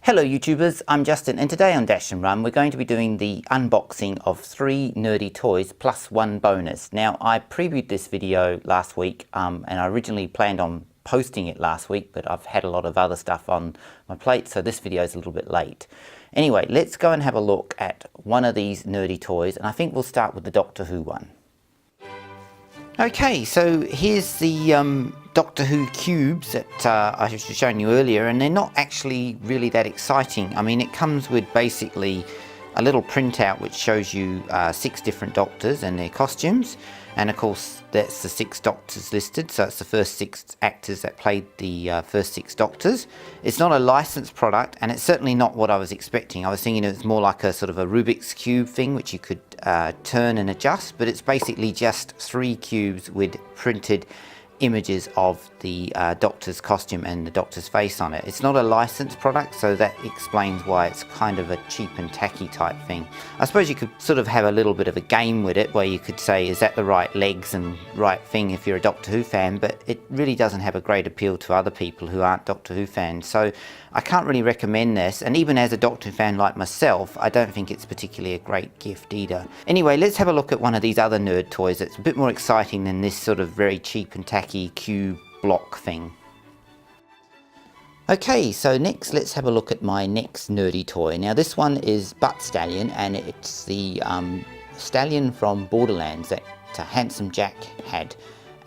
Hello YouTubers, I'm Justin and today on Dash and Run we're going to be doing the unboxing of 3 nerdy toys plus 1 bonus. Now I previewed this video last week and I originally planned on posting it last week, but I've had a lot of other stuff on my plate, so this video is a little bit late. Anyway, let's go and have a look at one of these nerdy toys, and I think we'll start with the Doctor Who one. Okay, so here's the Doctor Who cubes that I was showing you earlier, and they're not actually really that exciting. I mean, it comes with basically a little printout which shows you 6 different Doctors and their costumes, and of course that's the 6 Doctors listed, so it's the first 6 actors that played the first 6 Doctors. It's not a licensed product, and it's certainly not what I was expecting. I was thinking it was more like a sort of a Rubik's Cube thing which you could turn and adjust, but it's basically just 3 cubes with printed images of the Doctor's costume and the Doctor's face on it. It's not a licensed product, so that explains why it's kind of a cheap and tacky type thing. I suppose you could sort of have a little bit of a game with it where you could say, is that the right legs and right thing if you're a Doctor Who fan, but it really doesn't have a great appeal to other people who aren't Doctor Who fans, so I can't really recommend this, and even as a Doctor Who fan like myself, I don't think it's particularly a great gift either. Anyway, let's have a look at one of these other nerd toys that's a bit more exciting than this sort of very cheap and tacky cube block thing. Okay, so next let's have a look at my next nerdy toy. Now this one is Butt Stallion, and it's the stallion from Borderlands that Handsome Jack had,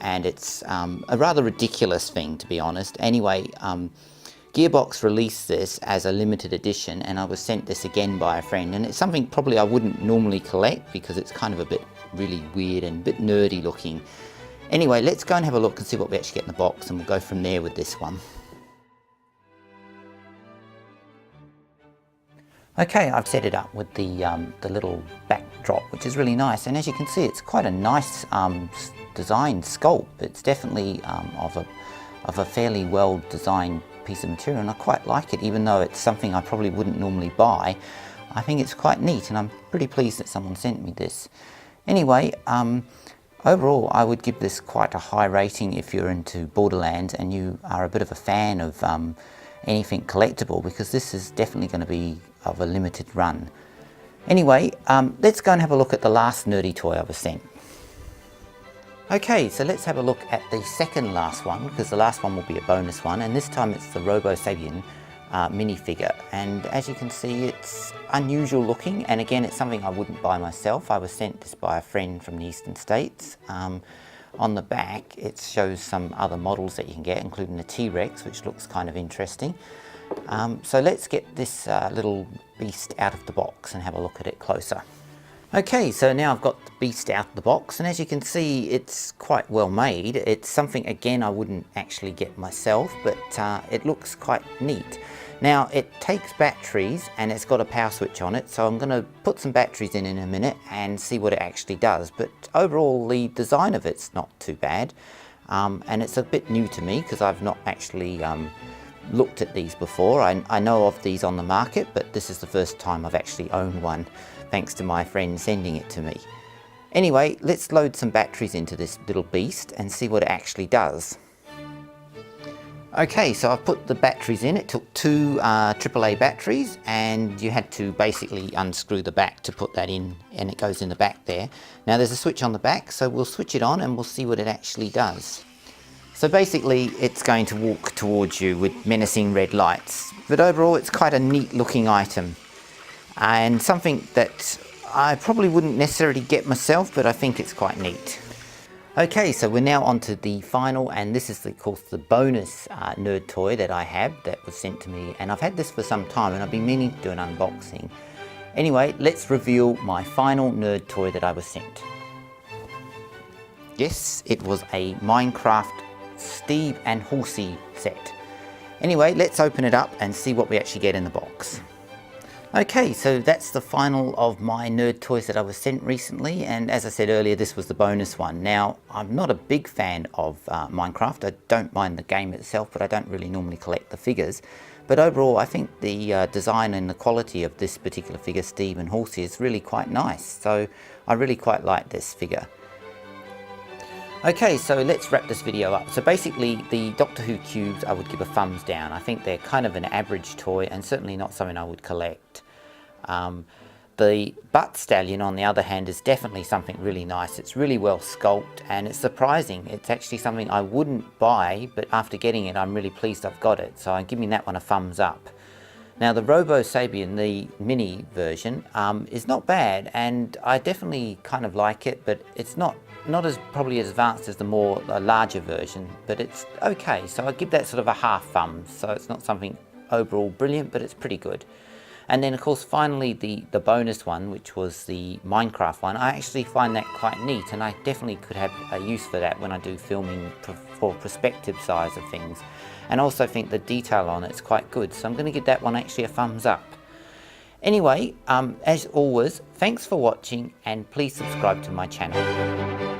and it's a rather ridiculous thing, to be honest. Anyway, Gearbox released this as a limited edition, and I was sent this again by a friend, and it's something probably I wouldn't normally collect because it's kind of a bit really weird and a bit nerdy looking. Anyway, let's go and have a look and see what we actually get in the box, and we'll go from there with this one. Okay, I've set it up with the little backdrop, which is really nice, and as you can see it's quite a nice design sculpt. It's definitely of a fairly well designed piece of material, and I quite like it, even though it's something I probably wouldn't normally buy. I think it's quite neat, and I'm pretty pleased that someone sent me this. Anyway, overall I would give this quite a high rating if you're into Borderlands and you are a bit of a fan of anything collectible, because this is definitely going to be of a limited run. Anyway, let's go and have a look at the last nerdy toy I was sent. Okay, so let's have a look at the second last one, because the last one will be a bonus one, and this time it's the Robo Sapien minifigure, and as you can see it's unusual looking, and again it's something I wouldn't buy myself. I was sent this by a friend from the Eastern States. On the back it shows some other models that you can get, including the T-Rex, which looks kind of interesting. So let's get this little beast out of the box and have a look at it closer. Okay, so now I've got the beast out of the box, and as you can see it's quite well made. It's something again I wouldn't actually get myself, but it looks quite neat. Now it takes batteries and it's got a power switch on it, so I'm going to put some batteries in a minute and see what it actually does. But overall the design of it's not too bad, and it's a bit new to me because I've not actually looked at these before. I know of these on the market, but this is the first time I've actually owned one, thanks to my friend sending it to me. Anyway, let's load some batteries into this little beast and see what it actually does. Okay, so I've put the batteries in. It took 2 AAA batteries, and you had to basically unscrew the back to put that in, and it goes in the back there. Now there's a switch on the back, so we'll switch it on and we'll see what it actually does. So basically it's going to walk towards you with menacing red lights, but overall it's quite a neat looking item, and something that I probably wouldn't necessarily get myself, but I think it's quite neat. Okay, so we're now on to the final, and this is of course the bonus nerd toy that I have that was sent to me, and I've had this for some time and I've been meaning to do an unboxing. Anyway, let's reveal my final nerd toy that I was sent. Yes, it was a Minecraft Steve and Horsey set. Anyway, let's open it up and see what we actually get in the box. Okay, so that's the final of my nerd toys that I was sent recently, and as I said earlier, this was the bonus one. Now, I'm not a big fan of Minecraft. I don't mind the game itself, but I don't really normally collect the figures. But overall, I think the design and the quality of this particular figure, Steve and Horsey, is really quite nice. So I really quite like this figure. Okay, so let's wrap this video up. So basically, the Doctor Who cubes I would give a thumbs down. I think they're kind of an average toy and certainly not something I would collect. The Butt Stallion, on the other hand, is definitely something really nice. It's really well sculpted and it's surprising. It's actually something I wouldn't buy, but after getting it, I'm really pleased I've got it. So I'm giving that one a thumbs up. Now the Robo Sabian, the mini version, is not bad, and I definitely kind of like it, but it's not as probably as advanced as the larger version, but it's okay. So I give that sort of a half thumb. So it's not something overall brilliant, but it's pretty good. And then of course finally the bonus one, which was the Minecraft one, I actually find that quite neat, and I definitely could have a use for that when I do filming for perspective size of things. And I also think the detail on it's quite good, so I'm going to give that one actually a thumbs up. Anyway, as always, thanks for watching and please subscribe to my channel.